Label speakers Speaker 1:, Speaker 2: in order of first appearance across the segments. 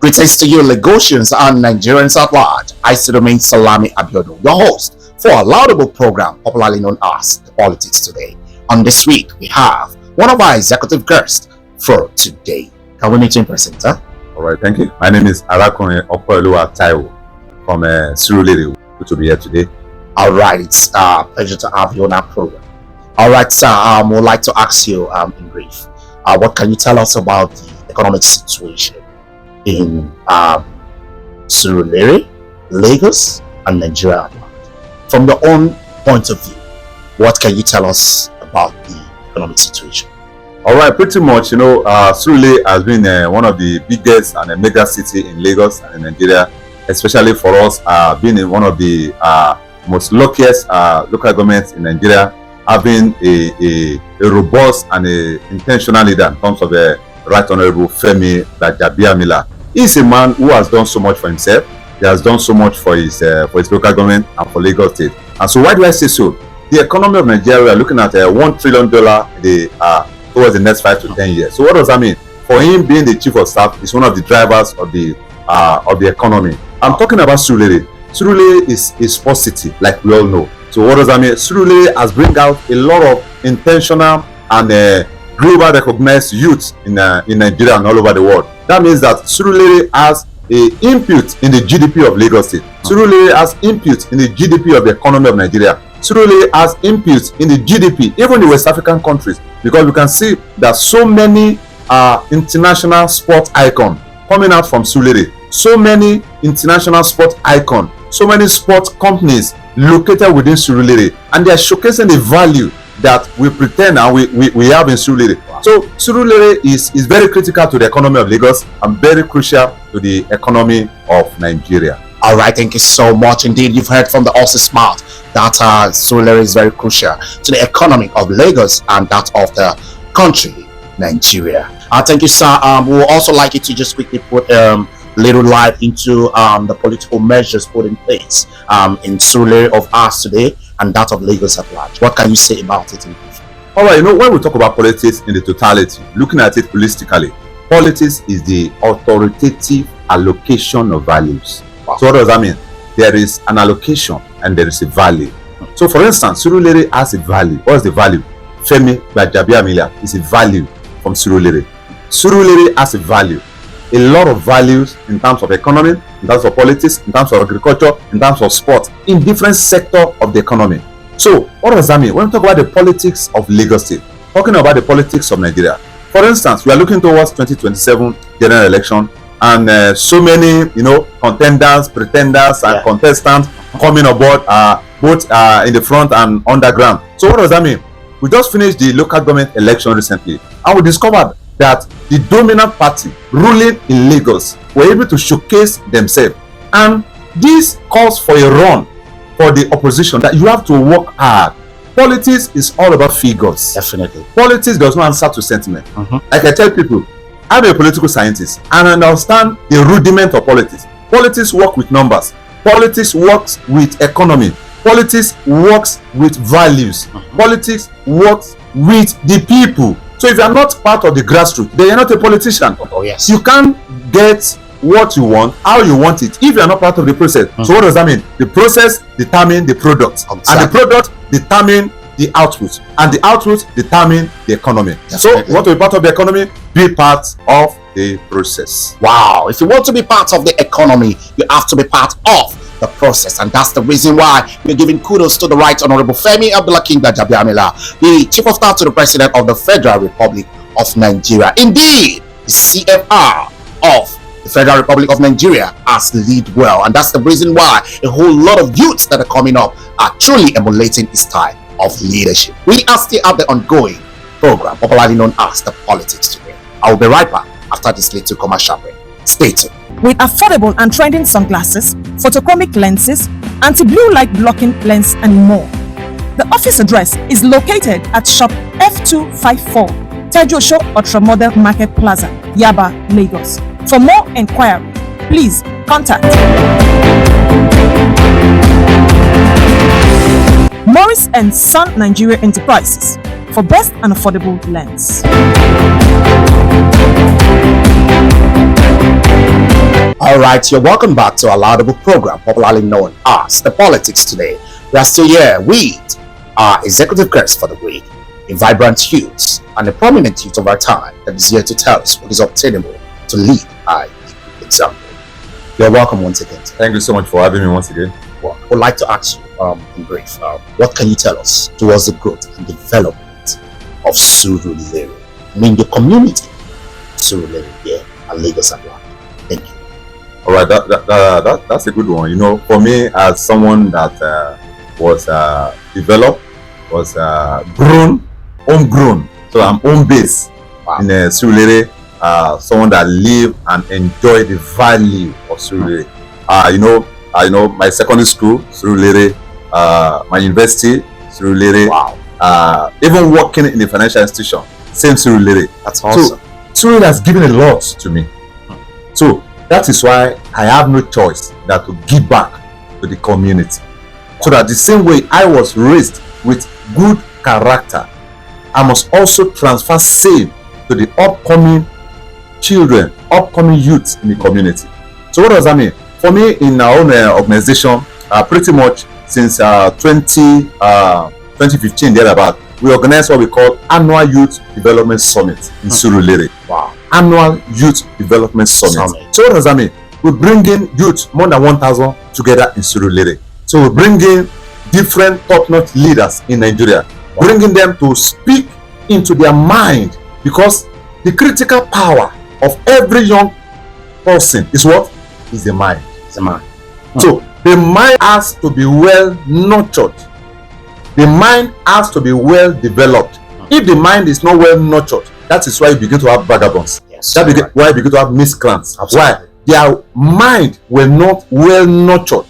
Speaker 1: Greetings to you, Lagosians and Nigerians at large. I still remain Salami Abiodun, your host for a laudable program popularly known as The Politics Today. On this week, we have one of our executive guests for today. Can we meet you in person, sir?
Speaker 2: All right, thank you. My name is Opeoluwa Taiwo from Surulere, which will be here today.
Speaker 1: All right, it's a pleasure to have you on our program. All right, sir, we'd like to ask you in brief, what can you tell us about the economic situation in Surulere, Lagos, and Nigeria? From your own point of view, what can you tell us about the economic situation?
Speaker 2: All right, pretty much, Surulere has been one of the biggest and a mega city in Lagos and in Nigeria, especially for us being in one of the most luckiest local governments in Nigeria, having a robust and a intentional leader in terms of the Right Honorable Femi Gbajabiamila. He's a man who has done so much for himself. He has done so much for his local government and for Lagos State. And so why do I say so? The economy of Nigeria, we are looking at $1 trillion towards the next 5 to 10 years. So what does that mean? For him being the chief of staff, is one of the drivers of the economy. I'm talking about Surulere. Surulere is a sports city, like we all know. So what does that mean? Surulere has bring out a lot of intentional and global recognized youth in Nigeria and all over the world. That means that Surulere has an input in the GDP of Lagos State. Surulere has input in the GDP of the economy of Nigeria. Surulere has input in the GDP, even the West African countries, because we can see that so many international sport icons coming out from Surulere. So many international sport icons, so many sport companies located within Surulere, and they are showcasing the value that we pretend and we have in Surulere. Wow. So Surulere is very critical to the economy of Lagos and very crucial to the economy of Nigeria.
Speaker 1: All right, thank you so much. Indeed, you've heard from the horse's mouth that Surulere is very crucial to the economy of Lagos and that of the country, Nigeria. Thank you, sir. We would also like you to just quickly put little light into the political measures put in place in Surulere of us today and that of Lagos at large. What can you say about it in brief?
Speaker 2: All right, when we talk about politics in the totality, looking at it holistically, politics is the authoritative allocation of values. Wow. So what does that mean? There is an allocation and there is a value. So for instance, Surulere has a value. What is the value? Femi Gbajabiamila is a value from Surulere. Surulere has a value. A lot of values in terms of economy, in terms of politics, in terms of agriculture, in terms of sport, in different sectors of the economy. So what does that mean? When we talk about the politics of Lagos State, talking about the politics of Nigeria, for instance, we are looking towards 2027 general election, and so many contenders, pretenders, and contestants coming aboard, both in the front and underground. So what does that mean? We just finished the local government election recently, and we discovered that the dominant party ruling in Lagos were able to showcase themselves, and this calls for a run for the opposition, that you have to work hard. Politics is all about figures.
Speaker 1: Definitely.
Speaker 2: Politics does not answer to sentiment. Like I tell people, I'm a political scientist and I understand the rudiment of politics. Politics works with numbers. Politics works with economy. Politics works with values. Politics works with the people. So if you are not part of the grassroots, then you are not a politician.
Speaker 1: Oh yes.
Speaker 2: You can't get what you want, how you want it, if you are not part of the process. So what does that mean? The process determines the product, and the product determines the output, and the output determines the economy. Definitely. So you want to be part of the economy, be part of the process.
Speaker 1: Wow, if you want to be part of the economy, you have to be part of the process, and that's the reason why we're giving kudos to the Right Honorable Femi Gbajabiamila, the Chief of Staff to the President of the Federal Republic of Nigeria. Indeed, the CFR of the Federal Republic of Nigeria has lead well, and that's the reason why a whole lot of youths that are coming up are truly emulating his style of leadership. We are still at the ongoing program popularly known as The Politics Today. I will be right back after this little commercial break. Stay tuned.
Speaker 3: With affordable and trending sunglasses, photochromic lenses, anti-blue light blocking lens, and more. The office address is located at Shop F254, Taiwo Ultra Model Market Plaza, Yaba, Lagos. For more inquiry, please contact Morris and Son Nigeria Enterprises for best and affordable lens.
Speaker 1: All right, you're welcome back to our laudable program, popularly known as The Politics Today. We are still here with our executive guest for the week, a vibrant youth and a prominent youth of our time that is here to tell us what is obtainable to lead by a good example. You're welcome once again.
Speaker 2: Thank you so much for having me once again.
Speaker 1: Well, I would like to ask you, in brief, what can you tell us towards the growth and development of Surulere? I mean, the community, Surulere here and Lagos at large. Thank you.
Speaker 2: All right, that's a good one. You know, for me, as someone that was developed, was grown, homegrown, so I'm home based in Surulere. Someone that live and enjoy the value of Surulere. You know, my secondary school, Surulere, my university, Surulere.
Speaker 1: Wow.
Speaker 2: Even working in a financial institution, same Surulere.
Speaker 1: That's awesome.
Speaker 2: So Surulere has given a lot to me. So that is why I have no choice than to give back to the community. So that the same way I was raised with good character, I must also transfer same to the upcoming children, upcoming youth in the community. So what does that mean? For me, in our own organization, pretty much since 2015, thereabout, we organize what we call Annual Youth Development Summit in Surulere.
Speaker 1: Wow.
Speaker 2: Annual Youth Development Summit. So what does that mean? We bring in youth, more than 1,000 together in Surulere. So we bring in different top-notch leaders in Nigeria, bringing them to speak into their mind, because the critical power of every young person is what? Is the mind.
Speaker 1: It's a man.
Speaker 2: So the mind has to be well nurtured. The mind has to be well developed. If the mind is not well nurtured, that is why you begin to have vagabonds.
Speaker 1: Yes.
Speaker 2: That's why you begin to have miscreants.
Speaker 1: Absolutely.
Speaker 2: Why? Their mind were not well nurtured.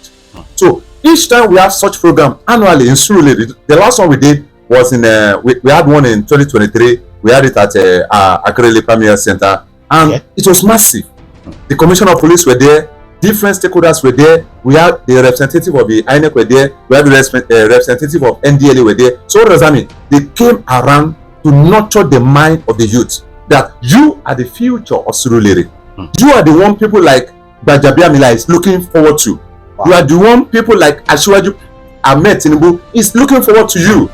Speaker 2: So each time we have such program annually in Surulere, the last one we did was in we had one in 2023. We had it at Akrele Premier Center, and it was massive. The commissioner of police were there, different stakeholders were there. We had the representative of the INEC were there. We had the representative of NDLA were there. So what does that mean? They came around to nurture the mind of the youth, that you are the future of Surulere. You are the one people like Gbajabiamila is looking forward to. You are the one people like Asiwaju Ahmed Tinubu is looking forward to you.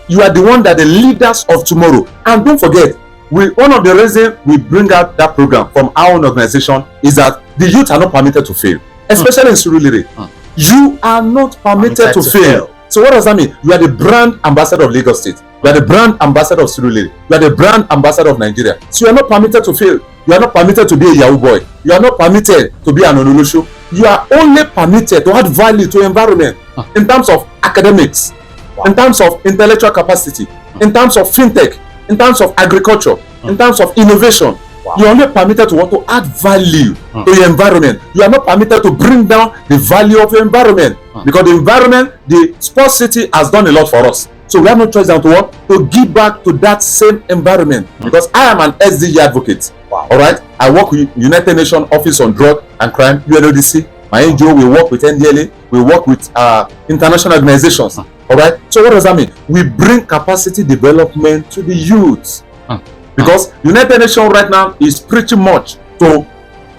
Speaker 2: You are the one that the leaders of tomorrow. And don't forget, one of the reasons we bring out that program from our own organization is that the youth are not permitted to fail, especially in Surulere. You are not permitted to fail. So what does that mean? You are the brand ambassador of Lagos State. You are the brand ambassador of Surulere. You are the brand ambassador of Nigeria. So you are not permitted to fail. You are not permitted to be a Yahoo boy. You are not permitted to be an Onulushu. You are only permitted to add value to environment in terms of academics, in terms of intellectual capacity, in terms of fintech, in terms of agriculture, in terms of innovation. You are only permitted to want to add value to your environment. You are not permitted to bring down the value of your environment, because the environment, the sports city has done a lot for us. So we have no choice than to what? To give back to that same environment. Because I am an SDG advocate. All right, I work with United Nations Office on Drug and Crime, UNODC. My NGO, we work with NDLA. We work with international organizations. All right. So what does that mean? We bring capacity development to the youth. Because United Nations right now is pretty much to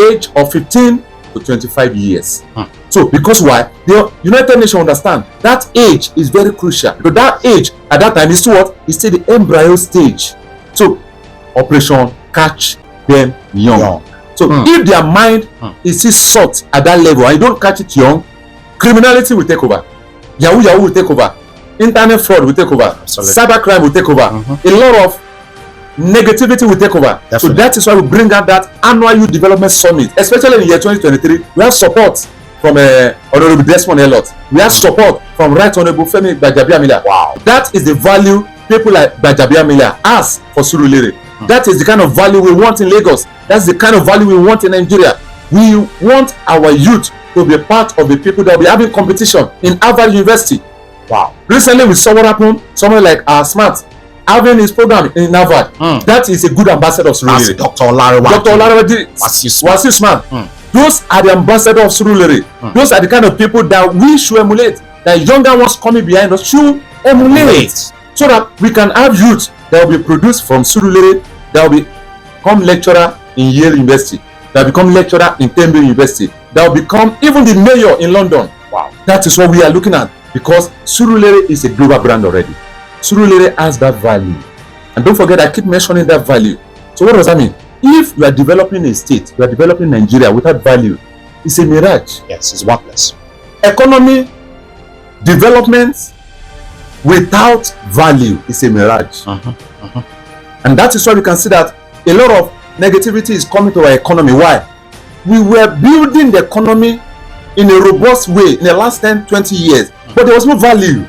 Speaker 2: age of 15 to 25 years. So because why? The United Nations understand that age is very crucial. Because that age at that time is still what? It's still the embryo stage. So operation catch them young. So if their mind is still short at that level and you don't catch it young, criminality will take over. Yahoo will take over. Internet fraud will take over.
Speaker 1: Absolutely.
Speaker 2: Cybercrime will take over. A lot of negativity will take over.
Speaker 1: Definitely.
Speaker 2: So that is why we bring out that Annual Youth Development Summit, especially in the year 2023. We have support from Honorable Desmond Elliott. We have support from Right Honorable Femi Gbajabiamila.
Speaker 1: Wow.
Speaker 2: That is the value people like Gbajabiamila ask for Surulere. That is the kind of value we want in Lagos. That's the kind of value we want in Nigeria. We want our youth to be part of the people that will be having competition in Harvard University.
Speaker 1: Wow.
Speaker 2: Recently we saw what happened. Someone like Smart having his program in Harvard. That is a good ambassador of
Speaker 1: That's
Speaker 2: Surulere.
Speaker 1: Dr. Olarewa.
Speaker 2: Dr. Olarewa
Speaker 1: Wasiu
Speaker 2: Smart. Those are the ambassador of Surulere. Those are the kind of people that we should emulate. That younger ones coming behind us should emulate. So that we can have youth that will be produced from Surulere, that will become lecturer in Yale University, that will become lecturer in Cambridge University, that will become even the mayor in London.
Speaker 1: Wow.
Speaker 2: That is what we are looking at, because Surulere is a global brand already. Surulere has that value. And don't forget, I keep mentioning that value. So what does that mean? If you are developing a state, you are developing Nigeria without value, it's a mirage.
Speaker 1: Yes, it's worthless.
Speaker 2: Economy development without value is a mirage. And that is why we can see that a lot of negativity is coming to our economy. Why? We were building the economy in a robust way in the last 10, 20 years, but there was no value.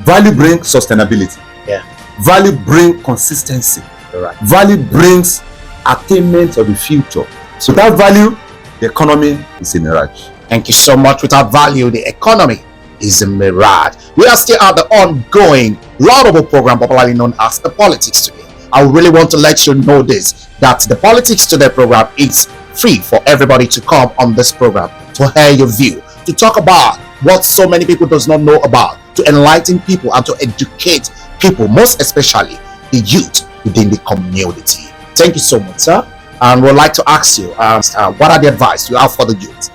Speaker 2: Value brings sustainability.
Speaker 1: Yeah.
Speaker 2: Value brings consistency.
Speaker 1: Right.
Speaker 2: Value brings attainment of the future. So that value, the economy is a mirage.
Speaker 1: Thank you so much. Without value, the economy is a mirage. We are still at the ongoing laudable program popularly known as The Politics Today. I really want to let you know this, that the Politics Today program is free for everybody to come on this program to hear your view, to talk about what so many people does not know about, to enlighten people and to educate people, most especially the youth within the community. Thank you so much, sir. And we'd like to ask you, what are the advice you have for the youth?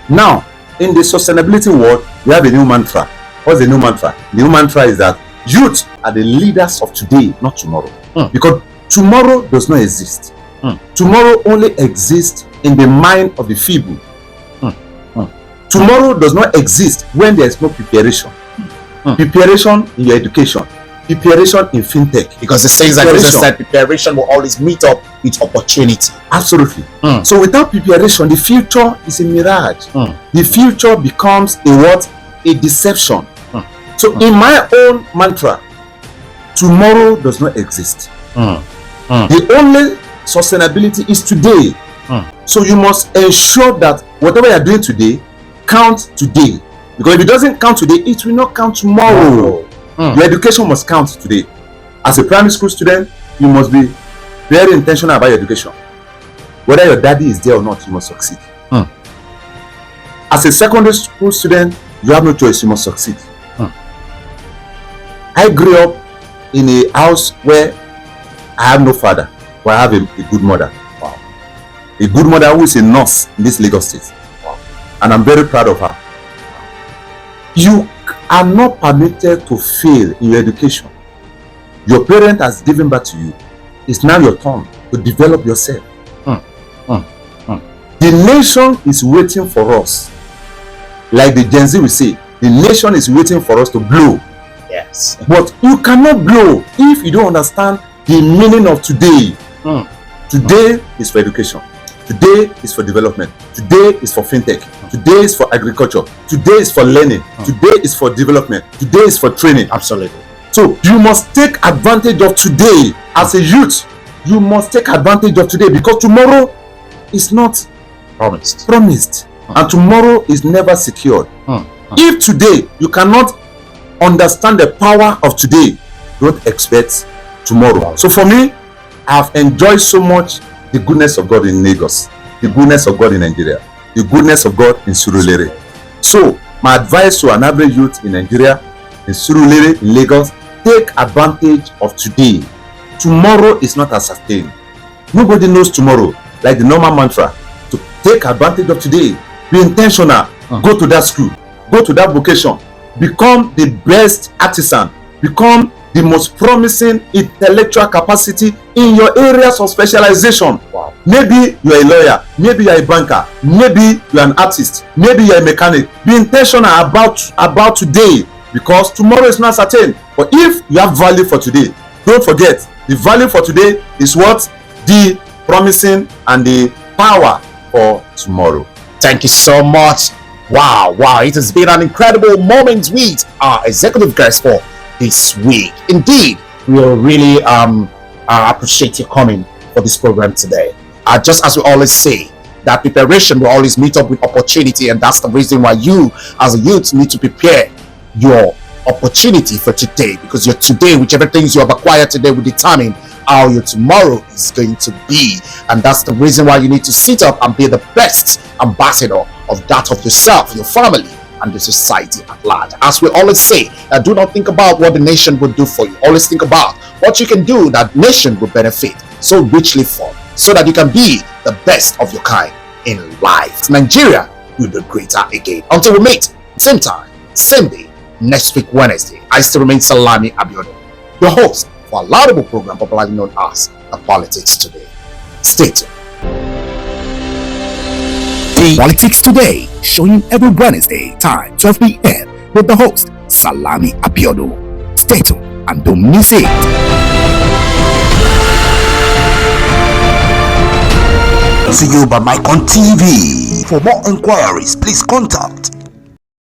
Speaker 2: Now, in the sustainability world, we have a new mantra. What's the new mantra? The new mantra is that youth are the leaders of today, not tomorrow. Because tomorrow does not exist. Tomorrow only exists in the mind of the feeble. Tomorrow does not exist when there is no preparation. Preparation in your education, preparation in fintech.
Speaker 1: Because it says that preparation will always meet up with opportunity.
Speaker 2: Absolutely. So without preparation, the future is a mirage. The future becomes a what? A deception. So in my own mantra, tomorrow does not exist. The only sustainability is today. So you must ensure that whatever you are doing today counts today. Because if it doesn't count today, it will not count tomorrow. Your education must count today. As a primary school student, you must be very intentional about your education. Whether your daddy is there or not, you must succeed. As a secondary school student, you have no choice, you must succeed. I grew up in a house where I have no father, but I have a good mother. Wow. A good mother who is a nurse in this Lagos state. Wow. And I'm very proud of her. You are not permitted to fail in your education. Your parent has given birth to you. It's now your turn to develop yourself. The nation is waiting for us. Like the Gen Z will say, the nation is waiting for us to blow.
Speaker 1: Yes.
Speaker 2: But you cannot blow if you don't understand the meaning of today. Today is for education. Today is for development. Today is for fintech. Today is for agriculture. Today is for learning. Today is for development. Today is for training.
Speaker 1: Absolutely.
Speaker 2: So you must take advantage of today. As a youth, you must take advantage of today, because tomorrow is not promised. And tomorrow is never secured. If today you cannot understand the power of today, don't expect tomorrow. So for me, I have enjoyed so much the goodness of God in Lagos, the goodness of God in Nigeria, the goodness of God in Surulere. So my advice to an average youth in Nigeria, in Surulere, in Lagos, take advantage of today. Tomorrow is not as certain. Nobody knows tomorrow. Like the normal mantra, to take advantage of today. Be intentional. Go to that school, go to that vocation, become the best artisan, become the most promising intellectual capacity in your areas of specialization.
Speaker 1: Wow.
Speaker 2: Maybe you are a lawyer, maybe you are a banker, maybe you are an artist, maybe you are a mechanic. Be intentional about today, because tomorrow is not certain. But if you have value for today, don't forget, the value for today is what? The promising and the power for tomorrow.
Speaker 1: Thank you so much. Wow, it has been an incredible moment with our executive guest for this week. Indeed, we will really appreciate you coming for this program today. Just as we always say, that preparation will always meet up with opportunity, and that's the reason why you as a youth need to prepare your opportunity for today, because your today, whichever things you have acquired today, will determine how your tomorrow is going to be. And that's the reason why you need to sit up and be the best ambassador of that of yourself, your family, and the society at large. As we always say, do not think about what the nation would do for you. Always think about what you can do that nation will benefit so richly from. so that you can be the best of your kind in life. Nigeria will be greater again. Until we meet, same time, same day, next week Wednesday, I still remain Salami Abiodun, your host for a laudable program popularly known as The Politics Today. Stay tuned. Politics Today, showing every Wednesday, time 12 p.m. with the host Salami Abiodun. Stay tuned and don't miss it. To you by Micon TV. For more inquiries, please contact